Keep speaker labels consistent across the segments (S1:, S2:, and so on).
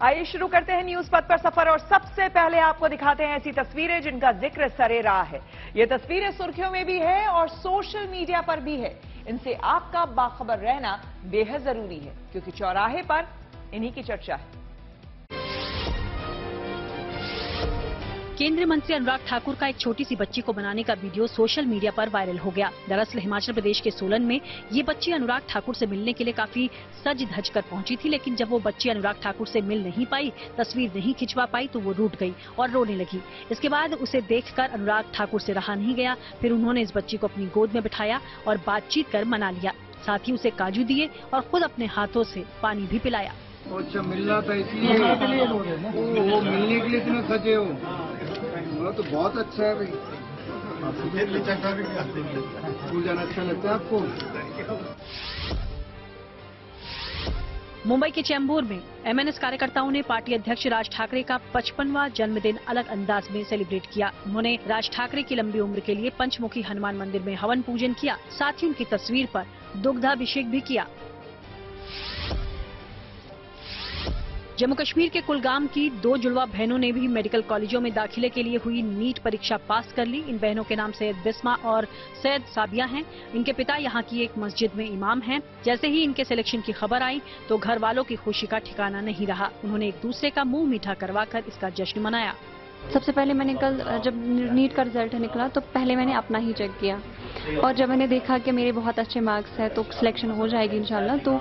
S1: आइए शुरू करते हैं न्यूज पथ पर सफर और सबसे पहले आपको दिखाते हैं ऐसी तस्वीरें जिनका जिक्र सरे रहा है। ये तस्वीरें सुर्खियों में भी है और सोशल मीडिया पर भी है। इनसे आपका बाखबर रहना बेहद जरूरी है क्योंकि चौराहे पर इन्हीं की चर्चा है।
S2: केंद्रीय मंत्री अनुराग ठाकुर का एक छोटी सी बच्ची को बनाने का वीडियो सोशल मीडिया पर वायरल हो गया। दरअसल हिमाचल प्रदेश के सोलन में ये बच्ची अनुराग ठाकुर से मिलने के लिए काफी सज धज कर पहुंची थी, लेकिन जब वो बच्ची अनुराग ठाकुर से मिल नहीं पाई, तस्वीर नहीं खिंचवा पाई तो वो रूठ गई और रोने लगी। इसके बाद उसे देखकर अनुराग ठाकुर से रहा नहीं गया। फिर उन्होंने इस बच्ची को अपनी गोद में बिठाया और बातचीत कर मना लिया। साथ ही उसे काजू दिए और खुद अपने हाथों से पानी भी पिलाया।
S3: अच्छा, मिल रहा था इसलिए वो मिलने के लिए इतने सजे हो। तो बहुत अच्छा है भाई। स्कूल जाना अच्छा लगता है आपको?
S2: मुंबई के चैम्बूर में एमएनएस कार्यकर्ताओं ने पार्टी अध्यक्ष राज ठाकरे का 55वां जन्मदिन अलग अंदाज में सेलिब्रेट किया। उन्होंने राज ठाकरे की लंबी उम्र के लिए पंचमुखी हनुमान मंदिर में हवन पूजन किया। साथ ही उनकी तस्वीर पर दुग्धाभिषेक भी किया। जम्मू कश्मीर के कुलगाम की 2 जुड़वा बहनों ने भी मेडिकल कॉलेजों में दाखिले के लिए हुई नीट परीक्षा पास कर ली। इन बहनों के नाम सैयद बिस्मा और सैयद साबिया हैं। इनके पिता यहाँ की एक मस्जिद में इमाम हैं। जैसे ही इनके सिलेक्शन की खबर आई तो घर वालों की खुशी का ठिकाना नहीं रहा। उन्होंने एक दूसरे का मुंह मीठा करवाकर इसका जश्न मनाया।
S4: सबसे पहले मैंने कल जब नीट का रिजल्ट निकला तो पहले मैंने अपना ही चेक किया और जब मैंने देखा कि मेरे बहुत अच्छे मार्क्स है तो सिलेक्शन हो जाएगी इंशाल्लाह, तो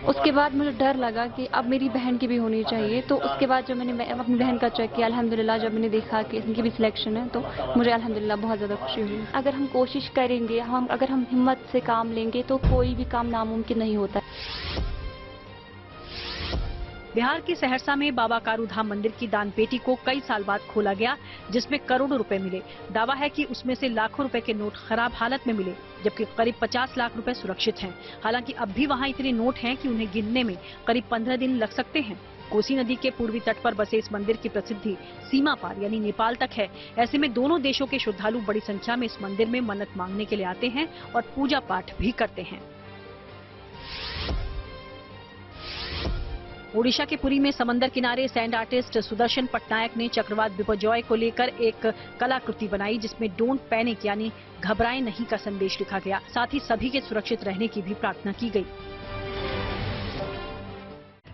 S4: उसके बाद मुझे डर लगा कि अब मेरी बहन की भी होनी चाहिए। तो उसके बाद जब मैंने अपनी बहन का चेक किया, अल्हम्दुलिल्लाह जब मैंने देखा कि इनकी भी सिलेक्शन है तो मुझे अल्हम्दुलिल्लाह बहुत ज़्यादा खुशी हुई। अगर हम कोशिश करेंगे, अगर हम हिम्मत से काम लेंगे तो कोई भी काम नामुमकिन नहीं होता।
S2: बिहार के सहरसा में बाबा कारू धाम मंदिर की दान पेटी को कई साल बाद खोला गया, जिसमें करोड़ों रुपए मिले। दावा है कि उसमें से लाखों रुपए के नोट खराब हालत में मिले, जबकि करीब 50 लाख रुपए सुरक्षित हैं। हालांकि अब भी वहां इतने नोट हैं कि उन्हें गिनने में करीब 15 दिन लग सकते हैं। कोसी नदी के पूर्वी तट पर बसे इस मंदिर की प्रसिद्धि सीमा पार यानी नेपाल तक है। ऐसे में दोनों देशों के श्रद्धालु बड़ी संख्या में इस मंदिर में मन्नत मांगने के लिए आते हैं और पूजा पाठ भी करते हैं। ओडिशा के पुरी में समंदर किनारे सैंड आर्टिस्ट सुदर्शन पटनायक ने चक्रवात बिपरजॉय को लेकर एक कलाकृति बनाई, जिसमें डोंट पैनिक यानी घबराएं नहीं का संदेश लिखा गया। साथ ही सभी के सुरक्षित रहने की भी प्रार्थना की गई।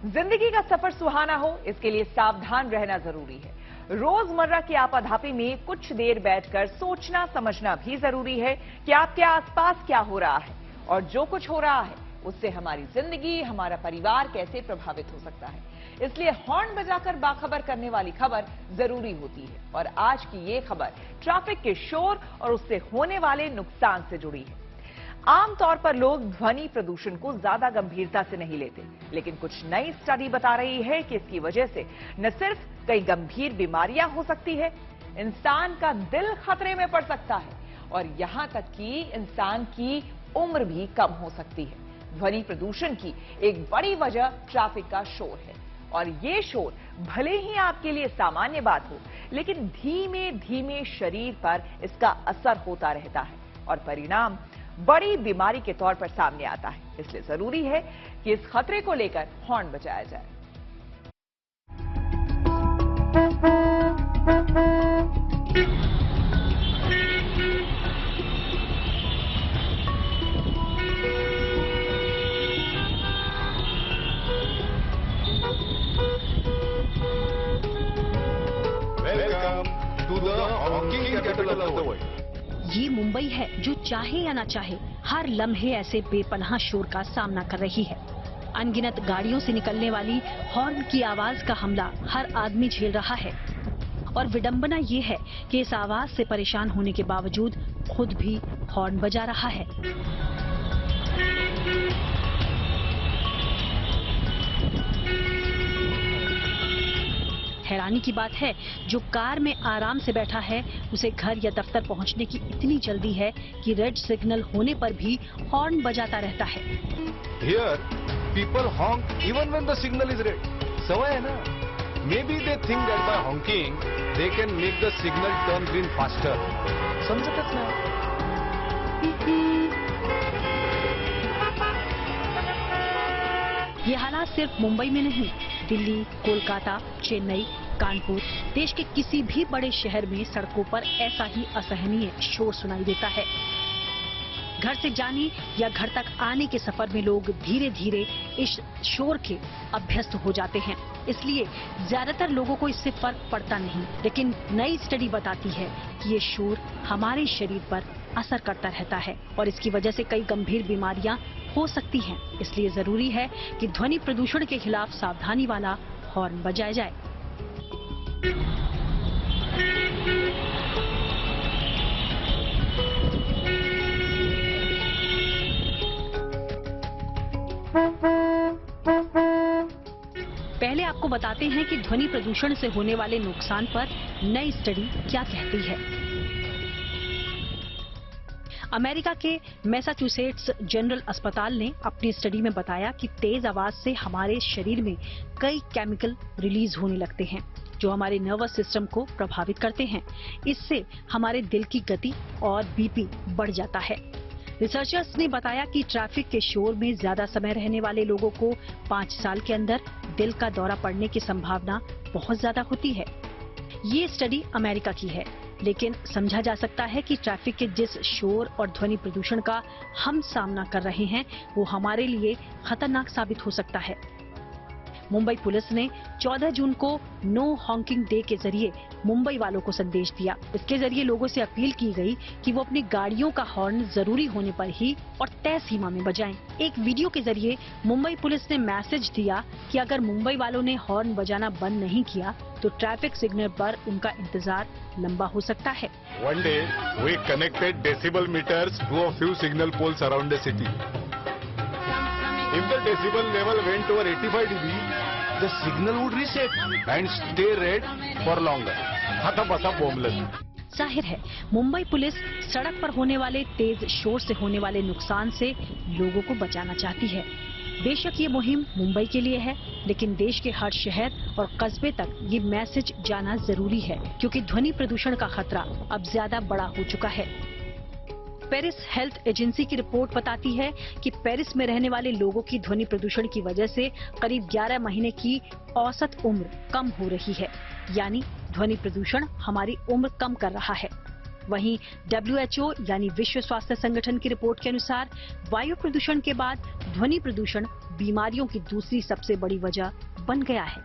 S1: जिंदगी का सफर सुहाना हो, इसके लिए सावधान रहना जरूरी है। रोजमर्रा की आपाधापी में कुछ देर बैठकर सोचना समझना भी जरूरी है कि आपके आसपास क्या हो रहा है और जो कुछ हो रहा है उससे हमारी जिंदगी, हमारा परिवार कैसे प्रभावित हो सकता है। इसलिए हॉर्न बजाकर बाखबर करने वाली खबर जरूरी होती है और आज की ये खबर ट्रैफिक के शोर और उससे होने वाले नुकसान से जुड़ी है। आमतौर पर लोग ध्वनि प्रदूषण को ज्यादा गंभीरता से नहीं लेते, लेकिन कुछ नई स्टडी बता रही है कि इसकी वजह से न सिर्फ कई गंभीर बीमारियां हो सकती है, इंसान का दिल खतरे में पड़ सकता है और यहां तक कि इंसान की उम्र भी कम हो सकती है। ध्वनि प्रदूषण की एक बड़ी वजह ट्रैफिक का शोर है और ये शोर भले ही आपके लिए सामान्य बात हो, लेकिन धीमे धीमे शरीर पर इसका असर होता रहता है और परिणाम बड़ी बीमारी के तौर पर सामने आता है। इसलिए जरूरी है कि इस खतरे को लेकर हॉर्न बजाया जाए।
S2: ये मुंबई है जो चाहे या ना चाहे हर लम्हे ऐसे बेपनाह शोर का सामना कर रही है। अनगिनत गाड़ियों से निकलने वाली हॉर्न की आवाज का हमला हर आदमी झेल रहा है और विडंबना ये है कि इस आवाज से परेशान होने के बावजूद खुद भी हॉर्न बजा रहा है। हैरानी की बात है, जो कार में आराम से बैठा है उसे घर या दफ्तर पहुंचने की इतनी जल्दी है कि रेड सिग्नल होने पर भी हॉर्न बजाता रहता है।
S5: Here, people honk even when the signal is red. समय है ना? Maybe they think that by honking, they can make the signal turn green faster. समझतच नाही।
S2: ये हालात सिर्फ मुंबई में नहीं, दिल्ली, कोलकाता, चेन्नई, कानपुर, देश के किसी भी बड़े शहर में सड़कों पर ऐसा ही असहनीय शोर सुनाई देता है। घर से जाने या घर तक आने के सफर में लोग धीरे धीरे इस शोर के अभ्यस्त हो जाते हैं, इसलिए ज्यादातर लोगों को इससे फर्क पड़ता नहीं। लेकिन नई स्टडी बताती है कि ये शोर हमारे शरीर पर असर करता रहता है और इसकी वजह से कई गंभीर बीमारियां हो सकती हैं। इसलिए जरूरी है कि ध्वनि प्रदूषण के खिलाफ सावधानी वाला हॉर्न बजाया जाए। पहले आपको बताते हैं कि ध्वनि प्रदूषण से होने वाले नुकसान पर नई स्टडी क्या कहती है। अमेरिका के मैसाचुसेट्स जनरल अस्पताल ने अपनी स्टडी में बताया कि तेज आवाज से हमारे शरीर में कई केमिकल रिलीज होने लगते हैं जो हमारे नर्वस सिस्टम को प्रभावित करते हैं। इससे हमारे दिल की गति और बीपी बढ़ जाता है। रिसर्चर्स ने बताया कि ट्रैफिक के शोर में ज्यादा समय रहने वाले लोगों को 5 साल के अंदर दिल का दौरा पड़ने की संभावना बहुत ज्यादा होती है। ये स्टडी अमेरिका की है, लेकिन समझा जा सकता है कि ट्रैफिक के जिस शोर और ध्वनि प्रदूषण का हम सामना कर रहे हैं वो हमारे लिए खतरनाक साबित हो सकता है। मुंबई पुलिस ने 14 जून को नो हॉकिंग डे के जरिए मुंबई वालों को संदेश दिया। इसके जरिए लोगों से अपील की गई कि वो अपनी गाड़ियों का हॉर्न जरूरी होने पर ही और तय सीमा में बजाएं। एक वीडियो के जरिए मुंबई पुलिस ने मैसेज दिया कि अगर मुंबई वालों ने हॉर्न बजाना बंद नहीं किया तो ट्रैफिक सिग्नल पर उनका इंतजार लंबा हो सकता है।
S5: One day we connected decibel meters to a few signal poles around the city. If the decibel level went over 85 dB, the signal would reset and stay red for longer. हथा-बथा बोमलन।
S2: जाहिर है Mumbai police सड़क पर होने वाले तेज शोर से होने वाले नुकसान से लोगों को बचाना चाहती है। बेशक ये मुहिम मुंबई के लिए है, लेकिन देश के हर शहर और कस्बे तक ये मैसेज जाना जरूरी है, क्योंकि ध्वनि प्रदूषण का खतरा अब ज्यादा बड़ा हो चुका है। पेरिस हेल्थ एजेंसी की रिपोर्ट बताती है कि पेरिस में रहने वाले लोगों की ध्वनि प्रदूषण की वजह से करीब 11 महीने की औसत उम्र कम हो रही है, यानी ध्वनि प्रदूषण हमारी उम्र कम कर रहा है। वहीं WHO यानी विश्व स्वास्थ्य संगठन की रिपोर्ट के अनुसार वायु प्रदूषण के बाद ध्वनि प्रदूषण बीमारियों की दूसरी सबसे बड़ी वजह बन गया है।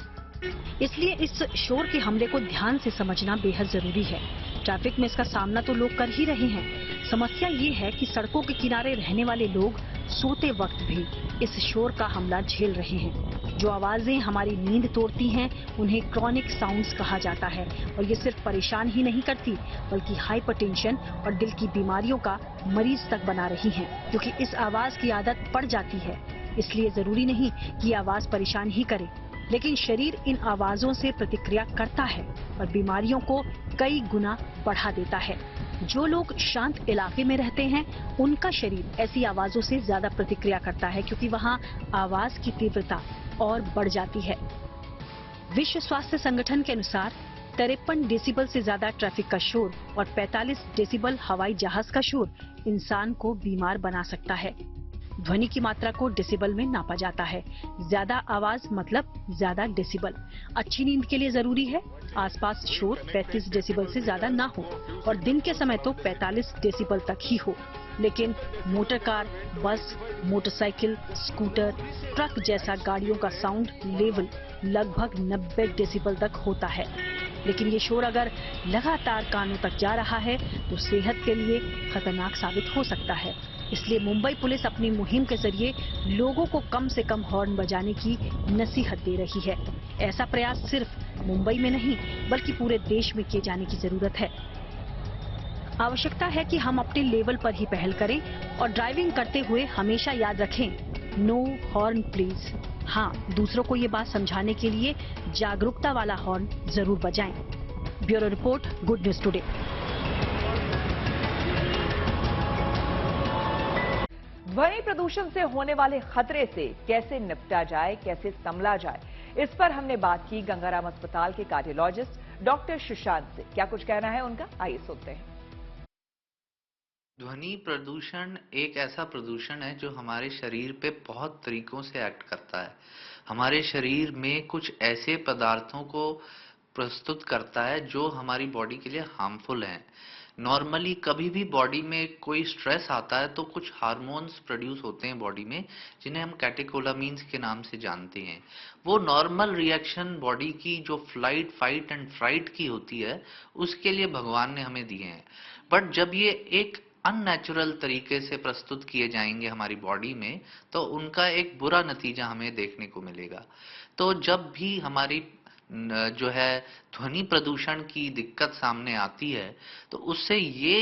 S2: इसलिए इस शोर के हमले को ध्यान से समझना बेहद जरूरी है। ट्रैफिक में इसका सामना तो लोग कर ही रहे हैं। समस्या ये है कि सड़कों के किनारे रहने वाले लोग सोते वक्त भी इस शोर का हमला झेल रहे हैं। जो आवाजें हमारी नींद तोड़ती हैं उन्हें क्रॉनिक साउंड्स कहा जाता है, और ये सिर्फ परेशान ही नहीं करती बल्कि हाइपरटेंशन और दिल की बीमारियों का मरीज तक बना रही हैं, क्योंकि इस आवाज की आदत पड़ जाती है। इसलिए जरूरी नहीं कि आवाज परेशान ही करे, लेकिन शरीर इन आवाजों से प्रतिक्रिया करता है और बीमारियों को कई गुना बढ़ा देता है। जो लोग शांत इलाके में रहते हैं उनका शरीर ऐसी आवाजों से ज्यादा प्रतिक्रिया करता है, क्योंकि वहां आवाज की तीव्रता और बढ़ जाती है। विश्व स्वास्थ्य संगठन के अनुसार 53 डेसिबल से ज्यादा ट्रैफिक का शोर और 45 डेसिबल हवाई जहाज का शोर इंसान को बीमार बना सकता है। ध्वनि की मात्रा को डेसिबल में नापा जाता है। ज्यादा आवाज मतलब ज्यादा डेसिबल। अच्छी नींद के लिए जरूरी है आसपास शोर 35 डेसिबल से ज्यादा ना हो, और दिन के समय तो 45 डेसिबल तक ही हो। लेकिन मोटर कार, बस, मोटरसाइकिल, स्कूटर, ट्रक जैसा गाड़ियों का साउंड लेवल लगभग 90 डेसिबल तक होता है। लेकिन ये शोर अगर लगातार कानों तक जा रहा है तो सेहत के लिए खतरनाक साबित हो सकता है। इसलिए मुंबई पुलिस अपनी मुहिम के जरिए लोगों को कम से कम हॉर्न बजाने की नसीहत दे रही है। ऐसा प्रयास सिर्फ मुंबई में नहीं बल्कि पूरे देश में किए जाने की जरूरत है। आवश्यकता है कि हम अपने लेवल पर ही पहल करें और ड्राइविंग करते हुए हमेशा याद रखें, नो हॉर्न प्लीज। हाँ, दूसरों को ये बात समझाने के लिए जागरूकता वाला हॉर्न जरूर बजाएं। Bureau report, good news today.
S1: ध्वनि प्रदूषण से होने वाले खतरे से कैसे निपटा जाए, कैसे संभला जाए, इस पर हमने बात की गंगाराम अस्पताल के कार्डियोलॉजिस्ट डॉक्टर सुशांत से। क्या कुछ कहना है उनका, आइए सुनते हैं।
S6: ध्वनि प्रदूषण एक ऐसा प्रदूषण है जो हमारे शरीर पे बहुत तरीकों से एक्ट करता है। हमारे शरीर में कुछ ऐसे पदार्थों को प्रस्तुत करता है जो हमारी बॉडी के लिए हार्मफुल हैं। नॉर्मली कभी भी बॉडी में कोई स्ट्रेस आता है तो कुछ हार्मोन्स प्रोड्यूस होते हैं बॉडी में, जिन्हें हम कैटेकोलामीन्स के नाम से जानते हैं। वो नॉर्मल रिएक्शन बॉडी की जो फ्लाइट, फाइट एंड फ्राइट की होती है, उसके लिए भगवान ने हमें दिए हैं। बट जब ये एक अननेचुरल तरीके से प्रस्तुत किए जाएंगे हमारी बॉडी में, तो उनका एक बुरा नतीजा हमें देखने को मिलेगा। तो जब भी हमारी जो है ध्वनि प्रदूषण की दिक्कत सामने आती है, तो उससे ये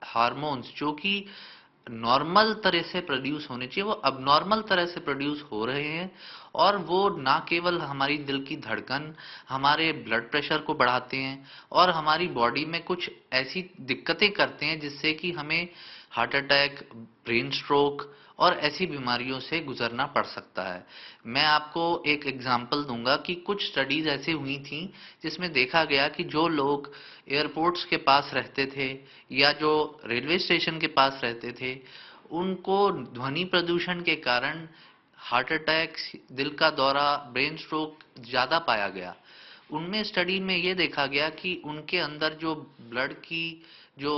S6: हार्मोन्स जो कि नॉर्मल तरह से प्रोड्यूस होने चाहिए, वो अबनॉर्मल तरह से प्रोड्यूस हो रहे हैं, और वो ना केवल हमारी दिल की धड़कन, हमारे ब्लड प्रेशर को बढ़ाते हैं और हमारी बॉडी में कुछ ऐसी दिक्कतें करते हैं जिससे कि हमें हार्ट अटैक, ब्रेन स्ट्रोक और ऐसी बीमारियों से गुजरना पड़ सकता है। मैं आपको एक एग्जांपल दूंगा कि कुछ स्टडीज ऐसे हुई थी जिसमें देखा गया कि जो लोग एयरपोर्ट्स के पास रहते थे या जो रेलवे स्टेशन के पास रहते थे, उनको ध्वनि प्रदूषण के कारण हार्ट अटैक, दिल का दौरा, ब्रेन स्ट्रोक ज्यादा पाया गया। उनमें स्टडी में ये देखा गया कि उनके अंदर जो ब्लड की जो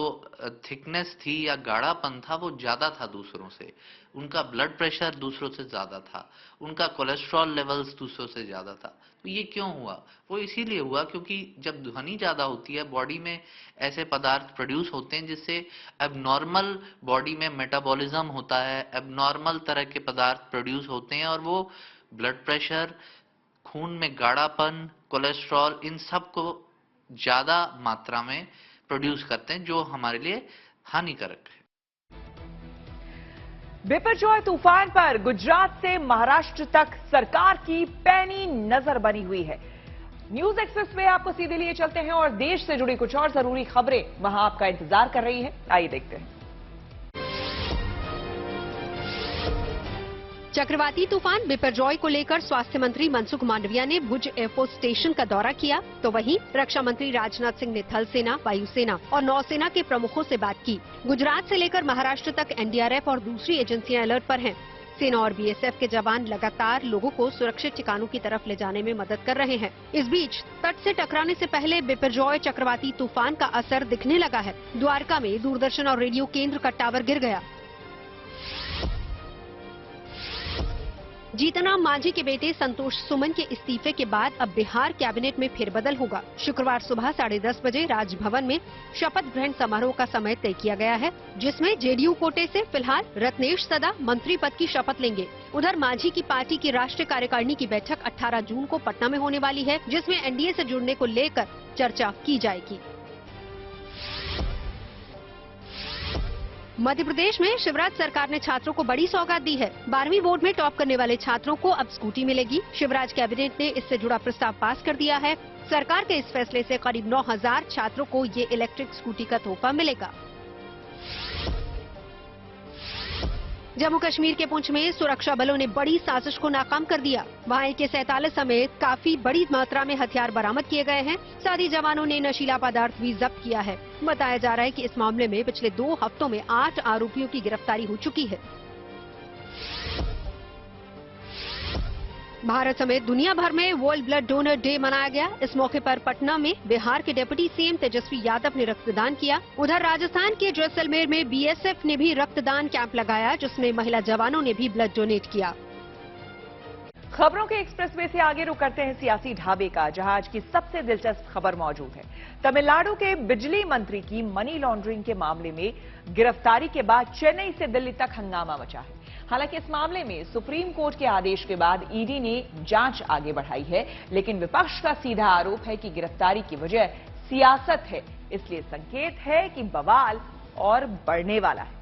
S6: थिकनेस थी या गाढ़ापन था, वो ज्यादा था दूसरों से। उनका ब्लड प्रेशर दूसरों से ज्यादा था, उनका कोलेस्ट्रॉल लेवल्स दूसरों से ज्यादा था। तो ये क्यों हुआ? वो इसीलिए हुआ क्योंकि जब ध्वनि ज्यादा होती है, बॉडी में ऐसे पदार्थ प्रोड्यूस होते हैं जिससे एबनॉर्मल बॉडी में मेटाबॉलिज्म होता है, एबनॉर्मल तरह के पदार्थ प्रोड्यूस होते हैं, और वो ब्लड प्रेशर, खून में गाढ़ापन, कोलेस्ट्रॉल, इन सब को ज्यादा मात्रा में प्रोड्यूस करते हैं, जो हमारे लिए हानिकारक है।
S1: बिपरजॉय तूफान पर गुजरात से महाराष्ट्र तक सरकार की पैनी नजर बनी हुई है। न्यूज एक्सप्रेस में आपको सीधे लिए चलते हैं और देश से जुड़ी कुछ और जरूरी खबरें वहां आपका इंतजार कर रही है। आइए देखते हैं।
S7: चक्रवाती तूफान बिपरजॉय को लेकर स्वास्थ्य मंत्री मनसुख मांडविया ने भुज एयरपोर्ट स्टेशन का दौरा किया, तो वहीं रक्षा मंत्री राजनाथ सिंह ने थल सेना, वायुसेना और नौसेना के प्रमुखों से बात की। गुजरात से लेकर महाराष्ट्र तक एनडीआरएफ और दूसरी एजेंसियां अलर्ट पर हैं। सेना और बीएसएफ के जवान लगातार लोगों को सुरक्षित ठिकानों की तरफ ले जाने में मदद कर रहे हैं। इस बीच तट से टकराने से पहले बिपरजॉय चक्रवाती तूफान का असर दिखने लगा है। द्वारका में दूरदर्शन और रेडियो केंद्र का टावर गिर गया। जीतनराम मांझी के बेटे संतोष सुमन के इस्तीफे के बाद अब बिहार कैबिनेट में फेरबदल होगा। शुक्रवार सुबह 10:30 बजे राजभवन में शपथ ग्रहण समारोह का समय तय किया गया है, जिसमें जेडीयू कोटे से फिलहाल रत्नेश सदा मंत्री पद की शपथ लेंगे। उधर मांझी की पार्टी की राष्ट्रीय कार्यकारिणी की बैठक 18 जून को पटना में होने वाली है, जिसमें एनडीए से जुड़ने को लेकर चर्चा की जाएगी। मध्य प्रदेश में शिवराज सरकार ने छात्रों को बड़ी सौगात दी है। 12वीं बोर्ड में टॉप करने वाले छात्रों को अब स्कूटी मिलेगी। शिवराज कैबिनेट ने इससे जुड़ा प्रस्ताव पास कर दिया है। सरकार के इस फैसले से करीब 9000 छात्रों को ये इलेक्ट्रिक स्कूटी का तोहफा मिलेगा। जम्मू कश्मीर के पुंछ में सुरक्षा बलों ने बड़ी साजिश को नाकाम कर दिया। वहाँ AK-47 समेत काफी बड़ी मात्रा में हथियार बरामद किए गए हैं। साथ ही जवानों ने नशीला पदार्थ भी जब्त किया है। बताया जा रहा है कि इस मामले में पिछले 2 हफ्तों में 8 आरोपियों की गिरफ्तारी हो चुकी है। भारत समेत दुनिया भर में वर्ल्ड ब्लड डोनर डे मनाया गया। इस मौके पर पटना में बिहार के डिप्टी सीएम तेजस्वी यादव ने रक्तदान किया। उधर राजस्थान के जैसलमेर में बीएसएफ ने भी रक्तदान कैंप लगाया, जिसमें महिला जवानों ने भी ब्लड डोनेट किया।
S1: खबरों के एक्सप्रेसवे से आगे रुक करते हैं सियासी ढाबे का, जहां आज की सबसे दिलचस्प खबर मौजूद है। तमिलनाडु के बिजली मंत्री की मनी लॉन्ड्रिंग के मामले में गिरफ्तारी के बाद चेन्नई से दिल्ली तक हंगामा मचा है। हालांकि इस मामले में सुप्रीम कोर्ट के आदेश के बाद ईडी ने जांच आगे बढ़ाई है, लेकिन विपक्ष का सीधा आरोप है कि गिरफ्तारी की वजह सियासत है। इसलिए संकेत है कि बवाल और बढ़ने वाला है।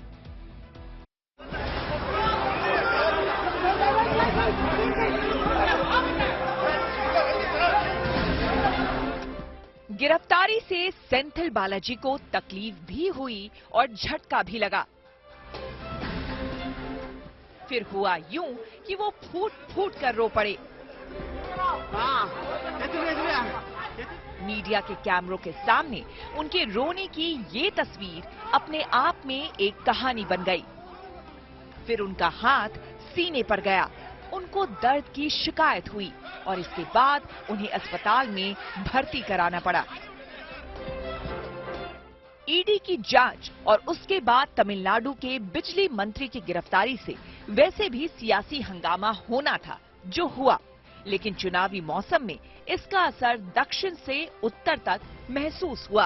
S1: गिरफ्तारी से सेंथिल बालाजी को तकलीफ भी हुई और झटका भी लगा। फिर हुआ यूं कि वो फूट फूट कर रो पड़े। मीडिया के कैमरों के सामने उनके रोने की ये तस्वीर अपने आप में एक कहानी बन गई। फिर उनका हाथ सीने पर गया उनको दर्द की शिकायत हुई और इसके बाद उन्हें अस्पताल में भर्ती कराना पड़ा। ईडी की जांच और उसके बाद तमिलनाडु के बिजली मंत्री की गिरफ्तारी से वैसे भी सियासी हंगामा होना था, जो हुआ, लेकिन चुनावी मौसम में इसका असर दक्षिण से उत्तर तक महसूस हुआ।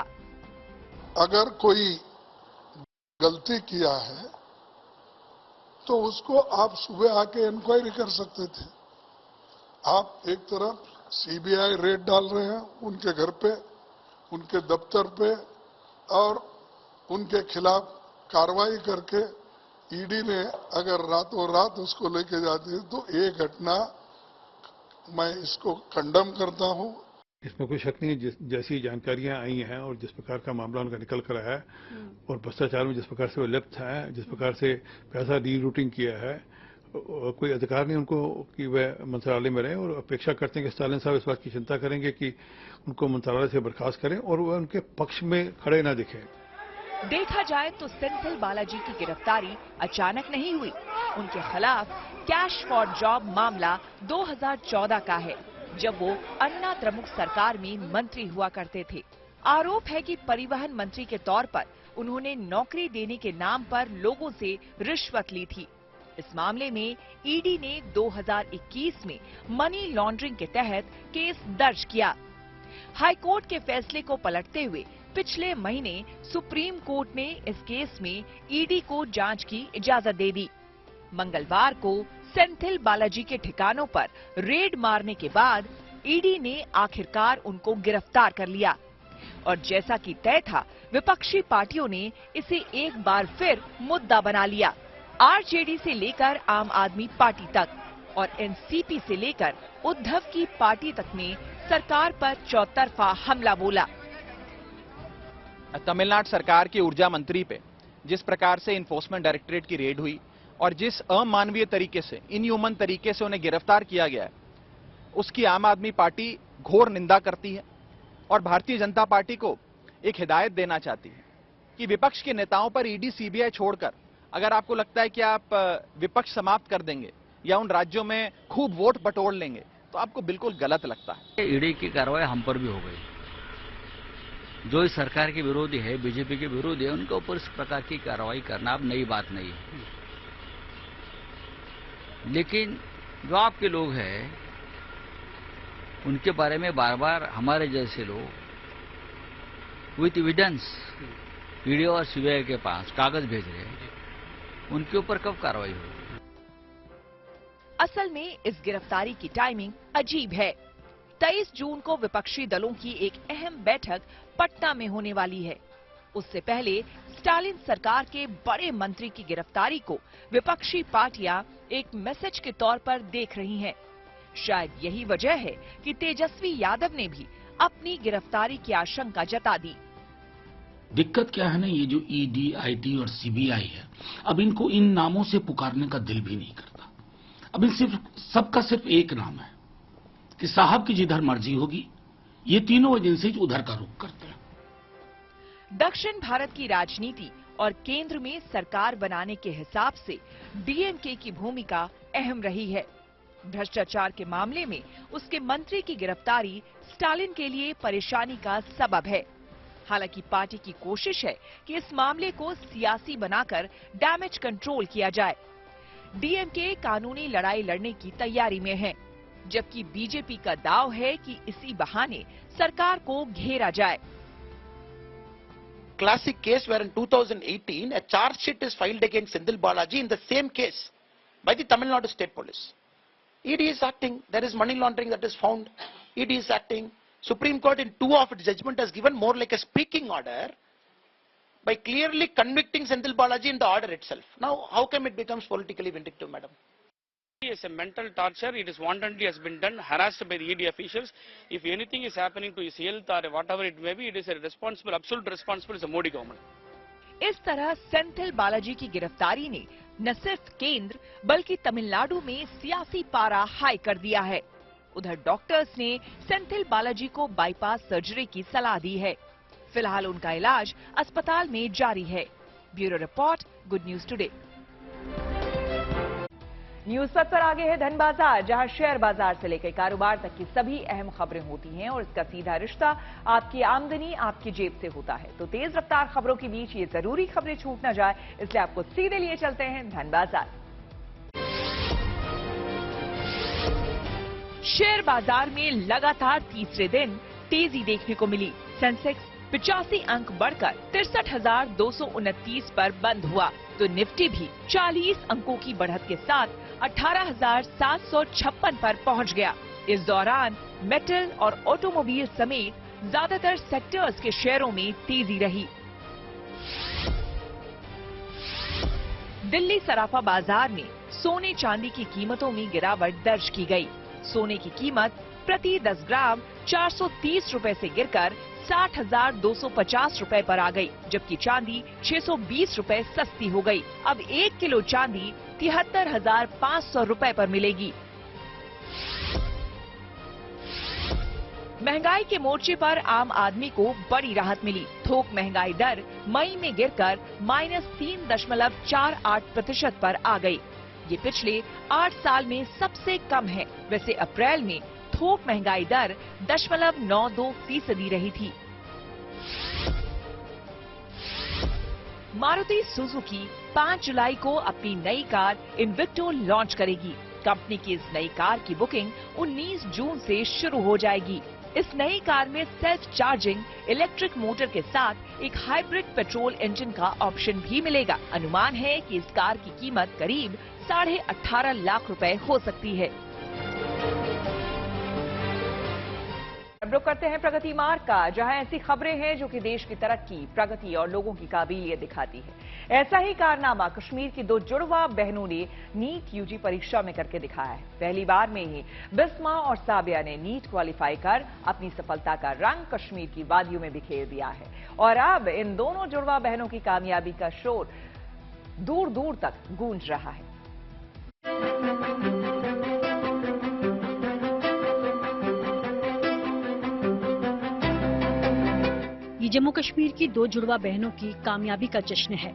S8: अगर कोई गलती किया है तो उसको आप सुबह आके इंक्वायरी कर सकते थे। आप एक तरफ सीबीआई रेड डाल रहे हैं उनके घर पे, उनके दफ्तर पे, और उनके खिलाफ कार्रवाई करके ईडी ने अगर रातों रात उसको लेके जाती तो ये घटना मैं इसको कंडम करता हूं।
S9: इसमें कोई शक नहीं है, जैसी जानकारियां आई हैं और जिस प्रकार का मामला उनका निकल कर आया है और भ्रष्टाचार में जिस प्रकार से वो लिप्त है, जिस प्रकार से पैसा रीरूटिंग किया है, कोई अधिकार नहीं उनको कि वह मंत्रालय में रहे, और अपेक्षा करते हैं कि स्टालिन साहब इस बात की चिंता करेंगे कि उनको मंत्रालय से बर्खास्त करें और वह उनके पक्ष में खड़े न दिखें।
S1: देखा जाए तो सेंथिल बालाजी की गिरफ्तारी अचानक नहीं हुई। उनके खिलाफ कैश फॉर जॉब मामला 2014 का है, जब वो अन्ना द्रमुक सरकार में मंत्री हुआ करते थे। आरोप है कि परिवहन मंत्री के तौर पर उन्होंने नौकरी देने के नाम पर लोगों से रिश्वत ली थी। इस मामले में ईडी ने 2021 में मनी लॉन्ड्रिंग के तहत केस दर्ज किया। हाईकोर्ट के फैसले को पलटते हुए पिछले महीने सुप्रीम कोर्ट ने इस केस में ईडी को जांच की इजाजत दे दी। मंगलवार को सेंथिल बालाजी के ठिकानों पर रेड मारने के बाद ईडी ने आखिरकार उनको गिरफ्तार कर लिया और जैसा कि तय था, विपक्षी पार्टियों ने इसे एक बार फिर मुद्दा बना लिया। आरजेडी से लेकर आम आदमी पार्टी तक और एनसीपी से लेकर उद्धव की पार्टी तक ने सरकार पर चौतरफा हमला बोला।
S10: तमिलनाडु सरकार की ऊर्जा मंत्री पे जिस प्रकार से इन्फोर्समेंट डायरेक्टरेट की रेड हुई और जिस अमानवीय तरीके से, इनह्यूमन तरीके से उन्हें गिरफ्तार किया गया है, उसकी आम आदमी पार्टी घोर निंदा करती है और भारतीय जनता पार्टी को एक हिदायत देना चाहती है कि विपक्ष के नेताओं पर ईडी सीबीआई छोड़कर अगर आपको लगता है कि आप विपक्ष समाप्त कर देंगे या उन राज्यों में खूब वोट बटोर लेंगे, तो आपको बिल्कुल गलत लगता है।
S11: ईडी की कार्रवाई हम पर भी हो गई। जो इस सरकार के विरोधी है, बीजेपी के विरोधी है, उनके ऊपर इस प्रकार की कार्रवाई करना अब नई बात नहीं है। लेकिन जो आपके लोग हैं, उनके बारे में बार बार हमारे जैसे लोग विथ एविडेंस ईडी और सीबीआई के पास कागज भेज रहे हैं, उनके ऊपर कब कार्रवाई होगी?
S1: असल में इस गिरफ्तारी की टाइमिंग अजीब है। 23 जून को विपक्षी दलों की एक अहम बैठक पटना में होने वाली है। उससे पहले स्टालिन सरकार के बड़े मंत्री की गिरफ्तारी को विपक्षी पार्टियां एक मैसेज के तौर पर देख रही हैं। शायद यही वजह है कि तेजस्वी यादव ने भी अपनी गिरफ्तारी की आशंका जता दी।
S12: दिक्कत क्या है ना, ये जो ईडी, आईटी और सीबीआई है, अब इनको इन नामों से पुकारने का दिल भी नहीं करता। अब इन सबका सिर्फ एक नाम है कि साहब की जिधर मर्जी होगी, ये तीनों एजेंसी उधर का रुख करते हैं।
S1: दक्षिण भारत की राजनीति और केंद्र में सरकार बनाने के हिसाब से डीएमके की भूमिका अहम रही है। भ्रष्टाचार के मामले में उसके मंत्री की गिरफ्तारी स्टालिन के लिए परेशानी का सबब है। हालांकि पार्टी की कोशिश है कि इस मामले को सियासी बनाकर डैमेज कंट्रोल किया जाए। डीएमके कानूनी लड़ाई लड़ने की तैयारी में है, जबकि बीजेपी का दाव है कि इसी बहाने सरकार को घेरा जाए।
S13: Classic case where in 2018 a charge sheet is filed against Senthil Balaji in the same case by the Tamil Nadu State Police. ED is acting. There is money laundering that is found. ED is acting. Supreme Court in 2 of its judgment has given more like a speaking order by clearly convicting Senthil Balaji in the order itself. Now, how come it becomes politically vindictive, madam?
S14: It's a mental torture. It is wantonly has been done, harassed by the ED officials. If anything is happening to his health or whatever it may be, it is a responsible, absolute responsible is the Modi government.
S1: इस तरह सेंथिल बालाजी की गिरफ्तारी ने न सिर्फ केंद्र बल्कि तमिलनाडु में सियासी पारा हाई कर दिया है। उधर डॉक्टर्स ने सेंथिल बालाजी को बाईपास सर्जरी की सलाह दी है। फिलहाल उनका इलाज अस्पताल में जारी है। Bureau report, good news today. News 7 पर आगे है धन बाजार, जहां शेयर बाजार से लेकर कारोबार तक की सभी अहम खबरें होती हैं और इसका सीधा रिश्ता आपकी आमदनी आपकी जेब से होता है। तो तेज रफ्तार खबरों के बीच ये जरूरी खबरें छूट न जाए, इसलिए आपको सीधे लिए चलते हैं धन बाजार। शेयर बाजार में लगातार तीसरे दिन तेजी देखने को मिली। सेंसेक्स 85 अंक बढ़कर 63,229 पर बंद हुआ, तो निफ्टी भी 40 अंकों की बढ़त के साथ 18,756 पर पहुंच गया। इस दौरान मेटल और ऑटोमोबाइल समेत ज्यादातर सेक्टर्स के शेयरों में तेजी रही। दिल्ली सराफा बाजार में सोने चांदी की कीमतों में गिरावट दर्ज की गई। सोने की कीमत प्रति 10 ग्राम 430 रुपए से गिरकर 60,250 रुपए पर आ गई, जबकि चांदी 620 रुपए सस्ती हो गई। अब 1 किलो चांदी 73,500 रुपए पर मिलेगी। महंगाई के मोर्चे पर आम आदमी को बड़ी राहत मिली। थोक महंगाई दर मई में गिरकर -3.48% पर आ गई। ये पिछले 8 साल में सबसे कम है। वैसे अप्रैल में थोक महंगाई दर 0.92% रही थी। मारुति सुजुकी 5 जुलाई को अपनी नई कार इन्विक्टो लॉन्च करेगी। कंपनी की इस नई कार की बुकिंग 19 जून से शुरू हो जाएगी। इस नई कार में सेल्फ चार्जिंग इलेक्ट्रिक मोटर के साथ एक हाइब्रिड पेट्रोल इंजन का ऑप्शन भी मिलेगा। अनुमान है कि इस कार की कीमत करीब 18.5 लाख रुपए हो सकती है। अब रुक करते हैं प्रगति मार्ग का, जहां ऐसी खबरें हैं जो कि देश की तरक्की, प्रगति और लोगों की काबिलियत दिखाती है। ऐसा ही कारनामा कश्मीर की 2 जुड़वा बहनों ने नीट यूजी परीक्षा में करके दिखाया है। पहली बार में ही बिस्मा और साबिया ने नीट क्वालिफाई कर अपनी सफलता का रंग कश्मीर की वादियों में बिखेर दिया है। और अब इन दोनों जुड़वा बहनों की कामयाबी का शोर दूर दूर तक गूंज रहा है।
S2: ये जम्मू कश्मीर की 2 जुड़वा बहनों की कामयाबी का जश्न है।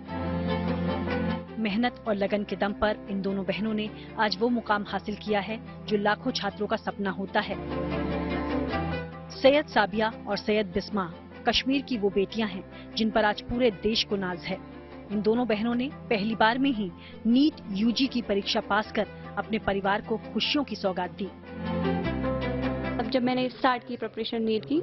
S2: मेहनत और लगन के दम पर इन दोनों बहनों ने आज वो मुकाम हासिल किया है जो लाखों छात्रों का सपना होता है। सैयद साबिया और सैयद बिस्मा कश्मीर की वो बेटियां हैं जिन पर आज पूरे देश को नाज है। इन दोनों बहनों ने पहली बार में ही नीट यूजी की परीक्षा पास कर अपने परिवार को खुशियों की सौगात दी।
S4: अब जब मैंने स्टार्ट की प्रिपरेशन नीट की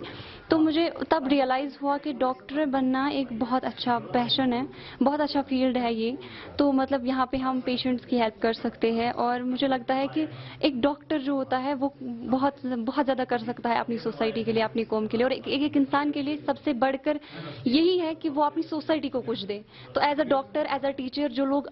S4: तो मुझे तब रियलाइज़ हुआ कि डॉक्टर बनना एक बहुत अच्छा पैशन है, बहुत अच्छा फील्ड है ये। तो मतलब यहाँ पे हम पेशेंट्स की हेल्प कर सकते हैं और मुझे लगता है कि एक डॉक्टर जो होता है वो बहुत ज़्यादा कर सकता है अपनी सोसाइटी के लिए, अपनी कौम के लिए। और एक इंसान के लिए सबसे बढ़कर यही है कि वो अपनी सोसाइटी को कुछ दे। तो as a doctor, as a teacher जो लोग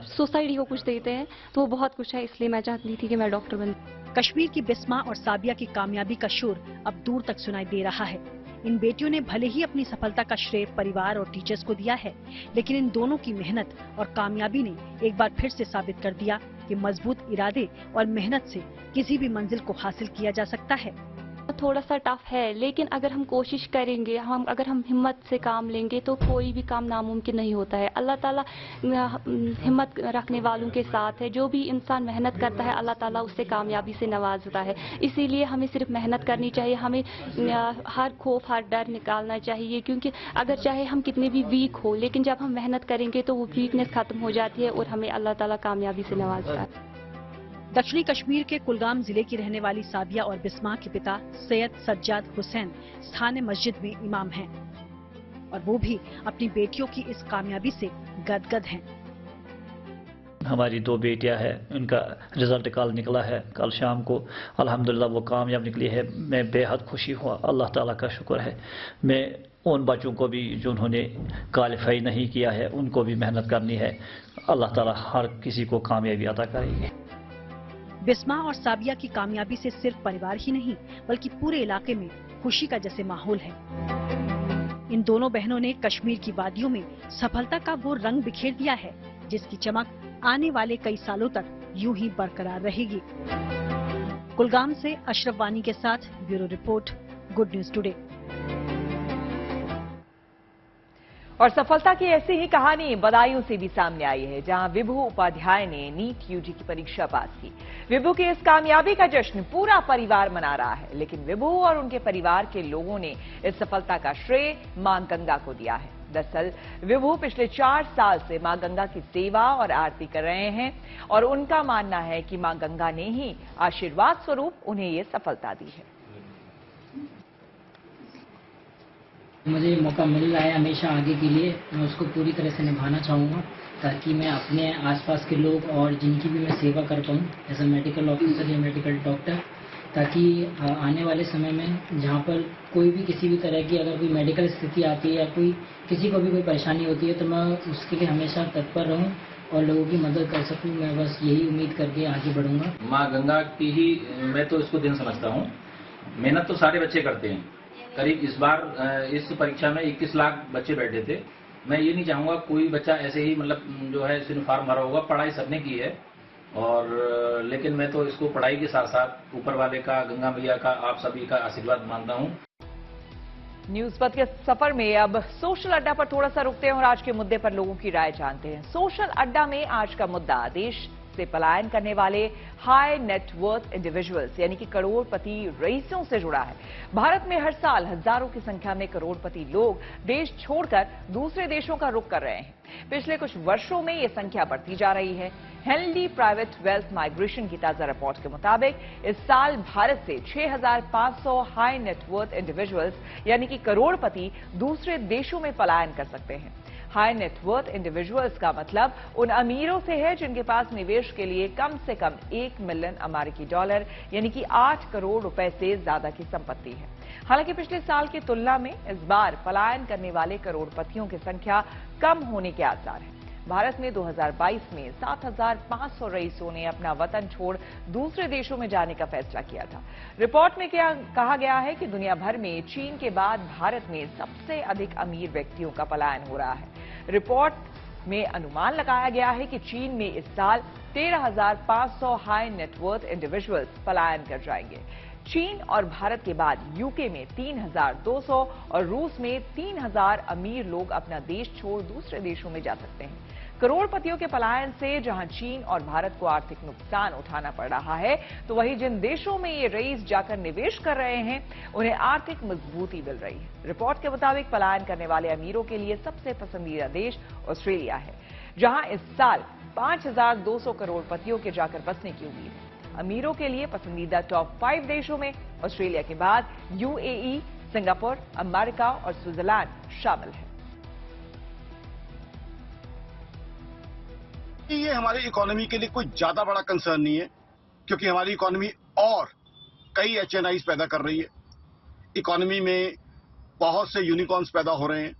S4: सोसाइटी को कुछ देते हैं तो वो बहुत कुछ है, इसलिए मैं चाहती थी कि मैं डॉक्टर बन।
S2: कश्मीर की बिस्मा और साबिया की कामयाबी का शोर अब दूर तक सुनाई दे रहा है। इन बेटियों ने भले ही अपनी सफलता का श्रेय परिवार और टीचर्स को दिया है, लेकिन इन दोनों की मेहनत और कामयाबी ने एक बार फिर से साबित कर दिया कि मजबूत इरादे और मेहनत से किसी भी मंजिल को हासिल किया जा सकता है।
S4: थोड़ा सा टफ है, लेकिन अगर हम कोशिश करेंगे, अगर हम हिम्मत से काम लेंगे तो कोई भी काम नामुमकिन नहीं होता है। अल्लाह ताला हिम्मत रखने वालों के साथ है। जो भी इंसान मेहनत करता है अल्लाह ताला उससे कामयाबी से नवाजता है। इसीलिए हमें सिर्फ मेहनत करनी चाहिए, हमें हर खौफ, हर डर निकालना चाहिए। क्योंकि अगर चाहे हम कितने भी वीक हो, लेकिन जब हम मेहनत करेंगे तो वो वीकनेस खत्म हो जाती है और हमें अल्लाह ताला कामयाबी से नवाजता है।
S2: दक्षिणी कश्मीर के कुलगाम जिले की रहने वाली साबिया और बिस्मा के पिता सैयद सज्जाद हुसैन स्थानीय मस्जिद में इमाम हैं और वो भी अपनी बेटियों की इस कामयाबी से गदगद हैं।
S15: हमारी 2 बेटियां हैं, उनका रिजल्ट कल निकला है, कल शाम को अल्हम्दुलिल्लाह वो कामयाब निकली है। मैं बेहद खुशी हुआ, अल्लाह ताला का शुक्र है। मैं उन बच्चों को भी जिन्होंने क्वालिफाई नहीं किया है उनको भी मेहनत करनी है। अल्लाह ताला हर किसी को कामयाबी अता करेंगे।
S2: बिस्मा और साबिया की कामयाबी से सिर्फ परिवार ही नहीं बल्कि पूरे इलाके में खुशी का जैसे माहौल है। इन दोनों बहनों ने कश्मीर की वादियों में सफलता का वो रंग बिखेर दिया है जिसकी चमक आने वाले कई सालों तक यूं ही बरकरार रहेगी। कुलगाम से अशरफ वानी के साथ bureau report, good news today.
S1: और सफलता की ऐसी ही कहानी बदायूं से भी सामने आई है, जहां विभू उपाध्याय ने नीट यूजी की परीक्षा पास की। विभू की इस कामयाबी का जश्न पूरा परिवार मना रहा है, लेकिन विभू और उनके परिवार के लोगों ने इस सफलता का श्रेय मां गंगा को दिया है। दरअसल विभू पिछले 4 साल से मां गंगा की सेवा और आरती कर रहे हैं और उनका मानना है कि मां गंगा ने ही आशीर्वाद स्वरूप उन्हें ये सफलता दी है।
S16: मुझे मौका मिल रहा है हमेशा आगे के लिए, मैं उसको पूरी तरह से निभाना चाहूँगा ताकि मैं अपने आसपास के लोग और जिनकी भी मैं सेवा कर पाऊँ एज ए मेडिकल ऑफिसर या मेडिकल डॉक्टर, ताकि आने वाले समय में जहाँ पर कोई भी किसी भी तरह की अगर कोई मेडिकल स्थिति आती है या कोई किसी को भी कोई परेशानी होती है तो मैं उसके लिए हमेशा तत्पर रहूँ और लोगों की मदद कर सकूँ। मैं बस यही उम्मीद करके आगे बढ़ूँगा।
S17: माँ गंगा की ही मैं तो इसको दिन समझता हूँ। मेहनत तो सारे बच्चे करते हैं। करीब इस बार इस परीक्षा में 21 लाख बच्चे बैठे थे। मैं ये नहीं चाहूँगा कोई बच्चा ऐसे ही मतलब जो है यूनिफॉर्म भरा होगा। पढ़ाई सबने की है और लेकिन मैं तो इसको पढ़ाई के साथ साथ ऊपर वाले का, गंगा मैया का, आप सभी का आशीर्वाद मानता हूँ।
S1: न्यूज पथ के सफर में अब सोशल अड्डा पर थोड़ा सा रुकते हैं और आज के मुद्दे पर लोगों की राय जानते हैं। सोशल अड्डा में आज का मुद्दा देश से पलायन करने वाले हाई नेटवर्थ इंडिविजुअल्स यानी कि करोड़पति रईसों से जुड़ा है। भारत में हर साल हजारों की संख्या में करोड़पति लोग देश छोड़कर दूसरे देशों का रुख कर रहे हैं। पिछले कुछ वर्षों में ये संख्या बढ़ती जा रही है। हेनली प्राइवेट वेल्थ माइग्रेशन की ताजा रिपोर्ट के मुताबिक इस साल भारत से 6,500 हाई नेटवर्थ इंडिविजुअल्स यानी कि करोड़पति दूसरे देशों में पलायन कर सकते हैं। हाई नेटवर्थ इंडिविजुअल्स का मतलब उन अमीरों से है जिनके पास निवेश के लिए कम से कम $1 मिलियन अमेरिकी डॉलर यानी कि 8 करोड़ रुपए से ज्यादा की संपत्ति है। हालांकि पिछले साल की तुलना में इस बार पलायन करने वाले करोड़पतियों की संख्या कम होने के आसार हैं। भारत में 2022 में 7,500 रईसों ने अपना वतन छोड़ दूसरे देशों में जाने का फैसला किया था। रिपोर्ट में कहा गया है कि दुनिया भर में चीन के बाद भारत में सबसे अधिक अमीर व्यक्तियों का पलायन हो रहा है। रिपोर्ट में अनुमान लगाया गया है कि चीन में इस साल 13,500 हाई नेटवर्थ इंडिविजुअल्स पलायन कर जाएंगे। चीन और भारत के बाद यूके में 3,200 और रूस में 3,000 अमीर लोग अपना देश छोड़ दूसरे देशों में जा सकते हैं। करोड़पतियों के पलायन से जहां चीन और भारत को आर्थिक नुकसान उठाना पड़ रहा है, तो वहीं जिन देशों में ये रईस जाकर निवेश कर रहे हैं उन्हें आर्थिक मजबूती मिल रही है। रिपोर्ट के मुताबिक पलायन करने वाले अमीरों के लिए सबसे पसंदीदा देश ऑस्ट्रेलिया है, जहां इस साल 5,200 करोड़पतियों के जाकर बसने की उम्मीद है। अमीरों के लिए पसंदीदा टॉप 5 देशों में ऑस्ट्रेलिया के बाद यूएई, सिंगापुर, अमेरिका और स्विट्जरलैंड शामिल है।
S18: ये हमारी इकोनॉमी के लिए कोई ज्यादा बड़ा कंसर्न नहीं है, क्योंकि हमारी इकोनॉमी और कई HNIs पैदा कर रही है। इकोनॉमी में बहुत से यूनिकॉर्न्स पैदा हो रहे हैं।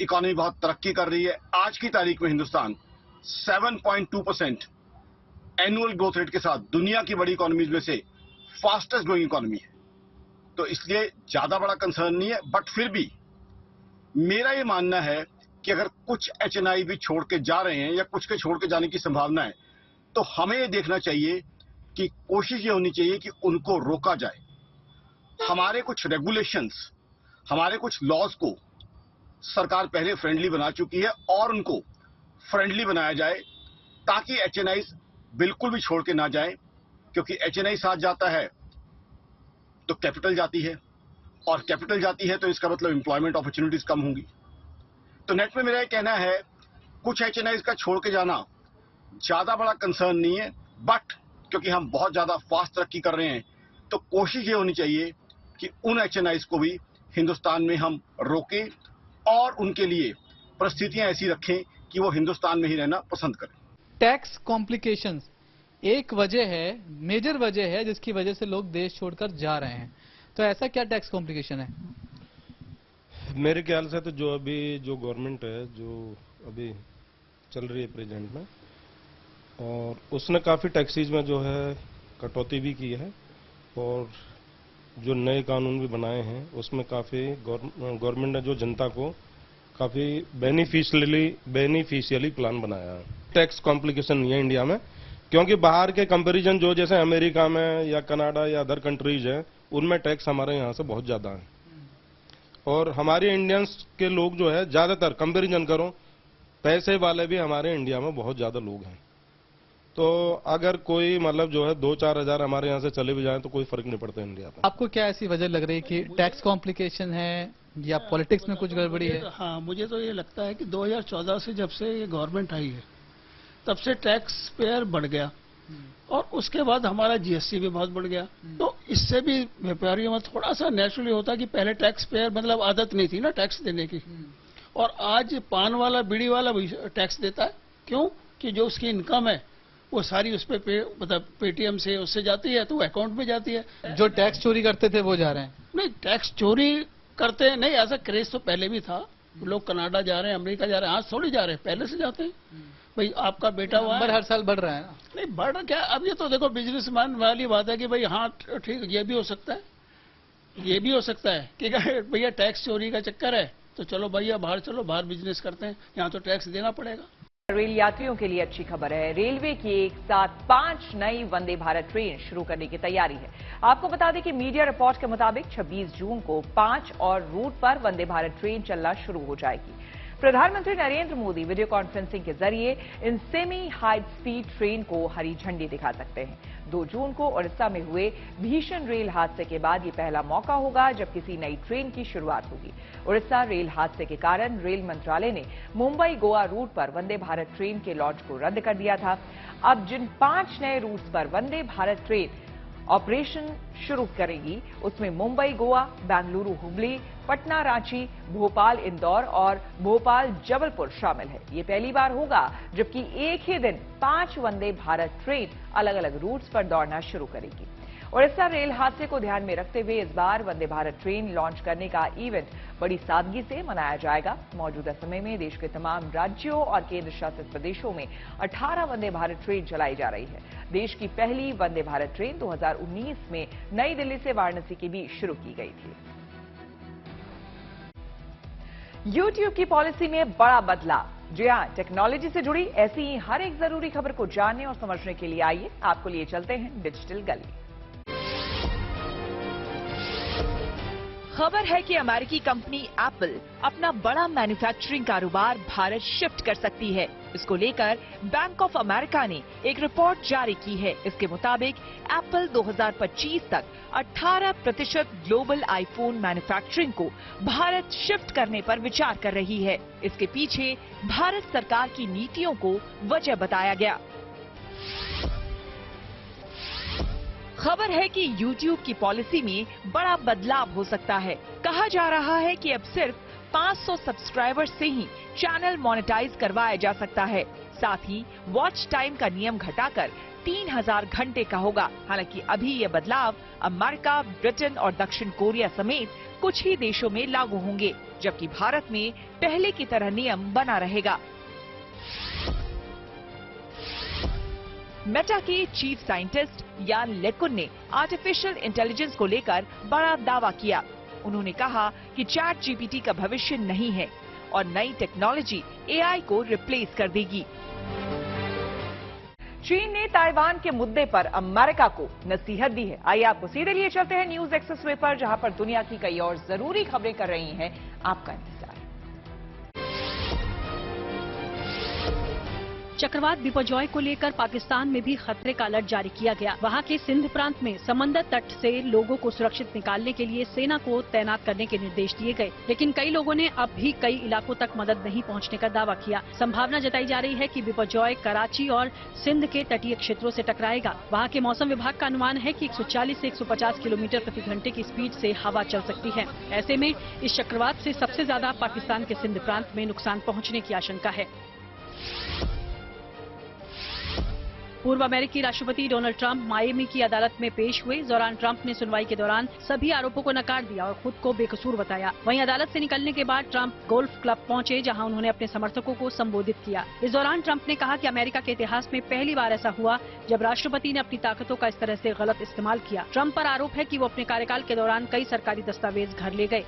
S18: इकोनॉमी बहुत तरक्की कर रही है। आज की तारीख में हिंदुस्तान 7.2% एनुअल ग्रोथ रेट के साथ दुनिया की बड़ी इकोनॉमीज में से फास्टेस्ट ग्रोइंग इकोनॉमी है। तो इसलिए ज्यादा बड़ा कंसर्न नहीं है। बट फिर भी मेरा ये मानना है कि अगर कुछ HNI भी छोड़ के जा रहे हैं या कुछ के छोड़ के जाने की संभावना है, तो हमें ये देखना चाहिए कि कोशिश ये होनी चाहिए कि उनको रोका जाए। हमारे कुछ रेगुलेशंस, हमारे कुछ लॉज को सरकार पहले फ्रेंडली बना चुकी है और उनको फ्रेंडली बनाया जाए ताकि HNIs बिल्कुल भी छोड़ के ना जाए, क्योंकि HNI साथ जाता है तो कैपिटल जाती है और कैपिटल जाती है तो इसका मतलब एम्प्लॉयमेंट अपॉर्चुनिटीज कम होंगी। तो नेट में मेरा ये कहना है कुछ HNIs का छोड़ के जाना ज्यादा बड़ा कंसर्न नहीं है, बट क्योंकि हम बहुत ज्यादा फास्ट तरक्की कर रहे हैं तो कोशिश ये होनी चाहिए कि उन HNIs को भी हिंदुस्तान में हम रोकें और उनके लिए परिस्थितियां ऐसी रखें कि वो हिंदुस्तान में ही रहना पसंद करें।
S19: टैक्स कॉम्प्लिकेशंस एक वजह है, मेजर वजह है जिसकी वजह से लोग देश छोड़कर जा रहे हैं। तो ऐसा क्या टैक्स कॉम्प्लिकेशन है?
S20: मेरे ख्याल से तो जो अभी जो गवर्नमेंट है जो अभी चल रही है प्रेजेंट में, और उसने काफ़ी टैक्सीज में जो है कटौती भी की है और जो नए कानून भी बनाए हैं उसमें काफ़ी गवर्नमेंट ने जो जनता को काफ़ी बेनिफिशियली प्लान बनाया है। टैक्स कॉम्प्लिकेशन नहीं है इंडिया में, क्योंकि बाहर के कंपैरिजन जो जैसे अमेरिका में या कनाडा या अदर कंट्रीज है उनमें टैक्स हमारे यहाँ से बहुत ज़्यादा है और हमारे इंडियंस के लोग जो है ज्यादातर कंपैरिजन करो, पैसे वाले भी हमारे इंडिया में बहुत ज्यादा लोग हैं। तो अगर कोई मतलब जो है 2-4 हजार हमारे यहाँ से चले भी जाएं तो कोई फर्क नहीं पड़ता इंडिया पर।
S19: आपको क्या ऐसी वजह लग रही है कि टैक्स कॉम्प्लिकेशन है या पॉलिटिक्स में कुछ गड़बड़ी है?
S21: हाँ, मुझे तो ये लगता है कि 2014 से जब से ये गवर्नमेंट आई है तब से टैक्स पेयर बढ़ गया और उसके बाद हमारा जीएसटी भी बहुत बढ़ गया। तो इससे भी व्यापारियों में थोड़ा सा नेचुरली होता कि पहले टैक्स पेयर मतलब आदत नहीं थी ना टैक्स देने की, और आज पान वाला बीड़ी वाला भी टैक्स देता है। क्यों? कि जो उसकी इनकम है वो सारी उस पर मतलब पेटीएम से उससे जाती है तो अकाउंट में जाती है।
S19: जो टैक्स चोरी करते थे वो जा रहे हैं?
S21: नहीं, टैक्स चोरी करते हैं नहीं, ऐसा क्रेज तो पहले भी था। लोग कनाडा जा रहे हैं, अमेरिका जा रहे हैं, आज थोड़ी जा रहे हैं, पहले से जाते हैं। भाई आपका बेटा हुआ
S19: हर साल बढ़ रहा है ना?
S21: नहीं बढ़ रहा क्या, अब ये तो देखो बिजनेसमैन वाली बात है कि भाई हाँ ठीक, ये भी हो सकता है, ये भी हो सकता है कि भैया टैक्स चोरी का चक्कर है तो चलो भैया बाहर चलो, बाहर बिजनेस करते हैं, यहाँ तो टैक्स देना पड़ेगा।
S1: रेल यात्रियों के लिए अच्छी खबर है। रेलवे की एक साथ 5 नई वंदे भारत ट्रेन शुरू करने की तैयारी है। आपको बता दें कि मीडिया रिपोर्ट के मुताबिक 26 जून को 5 और रूट पर वंदे भारत ट्रेन चलना शुरू हो जाएगी। प्रधानमंत्री नरेंद्र मोदी वीडियो कॉन्फ्रेंसिंग के जरिए in semi high speed train को हरी झंडी दिखा सकते हैं। 2 जून को ओडिशा में हुए भीषण रेल हादसे के बाद ये पहला मौका होगा जब किसी नई ट्रेन की शुरुआत होगी। ओडिशा रेल हादसे के कारण रेल मंत्रालय ने मुंबई गोवा रूट पर वंदे भारत ट्रेन के लॉन्च को रद्द कर दिया था। अब जिन 5 नए रूट्स पर वंदे भारत ट्रेन ऑपरेशन शुरू करेगी उसमें मुंबई गोवा, बेंगलुरु हुबली, पटना रांची, भोपाल इंदौर और भोपाल जबलपुर शामिल है। ये पहली बार होगा जबकि एक ही दिन 5 वंदे भारत ट्रेन अलग अलग रूट्स पर दौड़ना शुरू करेगी। ओडिशा रेल हादसे को ध्यान में रखते हुए इस बार वंदे भारत ट्रेन लॉन्च करने का इवेंट बड़ी सादगी से मनाया जाएगा। मौजूदा समय में देश के तमाम राज्यों और केंद्र शासित प्रदेशों में 18 वंदे भारत ट्रेन चलाई जा रही है। देश की पहली वंदे भारत ट्रेन 2019 में नई दिल्ली से वाराणसी के बीच शुरू की गई थी। YouTube की पॉलिसी में बड़ा बदलाव। जी हां, टेक्नोलॉजी से जुड़ी ऐसी ही हर एक जरूरी खबर को जानने और समझने के लिए आइए आपको लिए चलते हैं डिजिटल गली। खबर है कि अमेरिकी कंपनी एप्पल अपना बड़ा मैन्युफैक्चरिंग कारोबार भारत शिफ्ट कर सकती है। इसको लेकर बैंक ऑफ अमेरिका ने एक रिपोर्ट जारी की है। इसके मुताबिक एप्पल 2025 तक 18% ग्लोबल आईफोन मैन्युफैक्चरिंग को भारत शिफ्ट करने पर विचार कर रही है। इसके पीछे भारत सरकार की नीतियों को वजह बताया गया। खबर है कि YouTube की पॉलिसी में बड़ा बदलाव हो सकता है। कहा जा रहा है कि अब सिर्फ 500 सब्सक्राइबर्स से ही चैनल मोनेटाइज करवाया जा सकता है। साथ ही वॉच टाइम का नियम घटाकर 3000 घंटे का होगा। हालांकि अभी ये बदलाव अमेरिका, ब्रिटेन और दक्षिण कोरिया समेत कुछ ही देशों में लागू होंगे, जबकि भारत में पहले की तरह नियम बना रहेगा। मेटा के चीफ साइंटिस्ट यान लेकुन ने आर्टिफिशियल इंटेलिजेंस को लेकर बड़ा दावा किया। उन्होंने कहा कि चैट जीपीटी का भविष्य नहीं है और नई टेक्नोलॉजी एआई को रिप्लेस कर देगी। चीन ने ताइवान के मुद्दे पर अमेरिका को नसीहत दी है। आइए आपको सीधे लिए चलते हैं न्यूज एक्सप्रेसवे पर, जहां पर दुनिया की कई और जरूरी खबरें कर रही हैं आपका इंतजार।
S2: चक्रवात बिपरजॉय को लेकर पाकिस्तान में भी खतरे का अलर्ट जारी किया गया। वहां के सिंध प्रांत में समंदर तट से लोगों को सुरक्षित निकालने के लिए सेना को तैनात करने के निर्देश दिए गए, लेकिन कई लोगों ने अब भी कई इलाकों तक मदद नहीं पहुंचने का दावा किया। संभावना जताई जा रही है कि बिपरजॉय कराची और सिंध के तटीय क्षेत्रों से टकराएगा। वहां के मौसम विभाग का अनुमान है कि 140 से 150 किलोमीटर प्रति घंटे की स्पीड से हवा चल सकती है। ऐसे में इस चक्रवात से सबसे ज्यादा पाकिस्तान के सिंध प्रांत में नुकसान पहुँचने की आशंका है। पूर्व अमेरिकी राष्ट्रपति डोनाल्ड ट्रंप मायामी की अदालत में पेश हुए। इस दौरान ट्रंप ने सुनवाई के दौरान सभी आरोपों को नकार दिया और खुद को बेकसूर बताया। वहीं अदालत से निकलने के बाद ट्रंप गोल्फ क्लब पहुंचे, जहां उन्होंने अपने समर्थकों को संबोधित किया। इस दौरान ट्रंप ने कहा कि अमेरिका के इतिहास में पहली बार ऐसा हुआ जब राष्ट्रपति ने अपनी ताकतों का इस तरह से गलत इस्तेमाल किया। ट्रंप पर आरोप है कि वो अपने कार्यकाल के दौरान कई सरकारी दस्तावेज घर ले गए।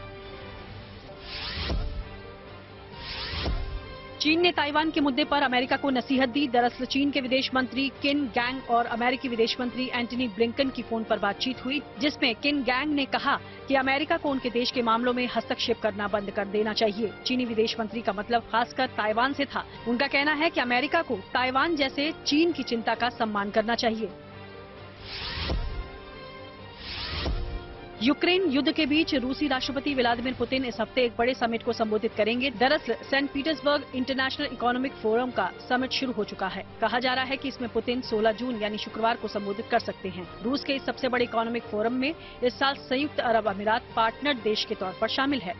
S2: चीन ने ताइवान के मुद्दे पर अमेरिका को नसीहत दी। दरअसल चीन के विदेश मंत्री किन गैंग और अमेरिकी विदेश मंत्री एंटनी ब्लिंकन की फोन पर बातचीत हुई, जिसमें किन गैंग ने कहा कि अमेरिका को उनके देश के मामलों में हस्तक्षेप करना बंद कर देना चाहिए। चीनी विदेश मंत्री का मतलब खासकर ताइवान से था। उनका कहना है कि अमेरिका को ताइवान जैसे चीन की चिंता का सम्मान करना चाहिए। यूक्रेन युद्ध के बीच रूसी राष्ट्रपति व्लादिमीर पुतिन इस हफ्ते एक बड़े समिट को संबोधित करेंगे। दरअसल Saint Petersburg International Economic Forum का समिट शुरू हो चुका है। कहा जा रहा है कि इसमें पुतिन 16 जून यानी शुक्रवार को संबोधित कर सकते हैं। रूस के इस सबसे बड़े इकोनॉमिक फोरम में इस साल संयुक्त अरब अमीरात पार्टनर देश के तौर पर शामिल है।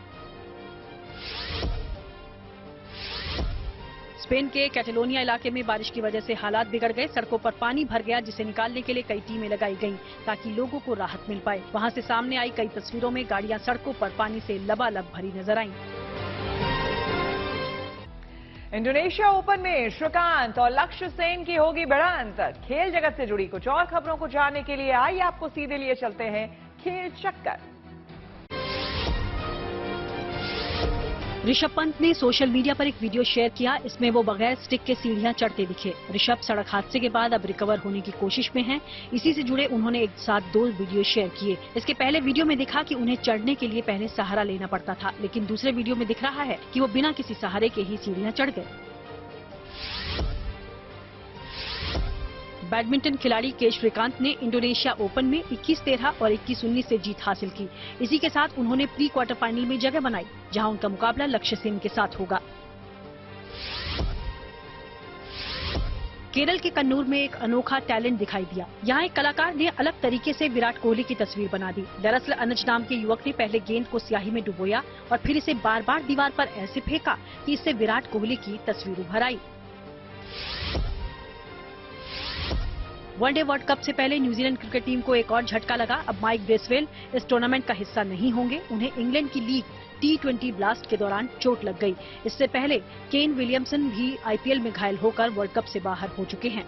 S2: स्पेन के कैटेलोनिया इलाके में बारिश की वजह से हालात बिगड़ गए। सड़कों पर पानी भर गया, जिसे निकालने के लिए कई टीमें लगाई गईं ताकि लोगों को राहत मिल पाए। वहां से सामने आई कई तस्वीरों में गाड़ियां सड़कों पर पानी से लबालब भरी नजर आईं।
S1: इंडोनेशिया ओपन में श्रीकांत और लक्ष्य सेन की होगी भिड़ंत। खेल जगत से जुड़ी कुछ और खबरों को जानने के लिए आइए आपको सीधे लिए चलते हैं खेल चक्कर।
S2: ऋषभ पंत ने सोशल मीडिया पर एक वीडियो शेयर किया। इसमें वो बगैर स्टिक के सीढ़ियां चढ़ते दिखे। ऋषभ सड़क हादसे के बाद अब रिकवर होने की कोशिश में हैं। इसी से जुड़े उन्होंने एक साथ 2 वीडियो शेयर किए। इसके पहले वीडियो में दिखा कि उन्हें चढ़ने के लिए पहले सहारा लेना पड़ता था, लेकिन दूसरे वीडियो में दिख रहा है कि वो बिना किसी सहारे के ही सीढ़ियां चढ़ गए। बैडमिंटन खिलाड़ी के श्रीकांत ने इंडोनेशिया ओपन में 21-13 और 21-19 से जीत हासिल की। इसी के साथ उन्होंने प्री क्वार्टर फाइनल में जगह बनाई, जहां उनका मुकाबला लक्ष्य सेन के साथ होगा। केरल के कन्नूर में एक अनोखा टैलेंट दिखाई दिया। यहाँ एक कलाकार ने अलग तरीके से विराट कोहली की तस्वीर बना दी। दरअसल अनुज नाम के युवक ने पहले गेंद को स्याही में डुबोया और फिर इसे बार बार दीवार पर ऐसे फेंका कि इससे विराट कोहली की तस्वीर उभर आई। वनडे वर्ल्ड कप से पहले न्यूजीलैंड क्रिकेट टीम को एक और झटका लगा। अब माइक ब्रेसवेल इस टूर्नामेंट का हिस्सा नहीं होंगे। उन्हें इंग्लैंड की लीग T20 ब्लास्ट के दौरान चोट लग गई। इससे पहले केन विलियमसन भी IPL में घायल होकर वर्ल्ड कप से बाहर हो चुके हैं।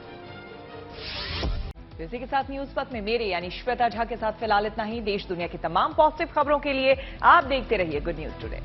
S1: इसी के साथ न्यूज पथ में मेरे यानी श्वेता झा के साथ फिलहाल इतना ही। देश दुनिया की तमाम पॉजिटिव खबरों के लिए आप देखते रहिए गुड न्यूज टुडे।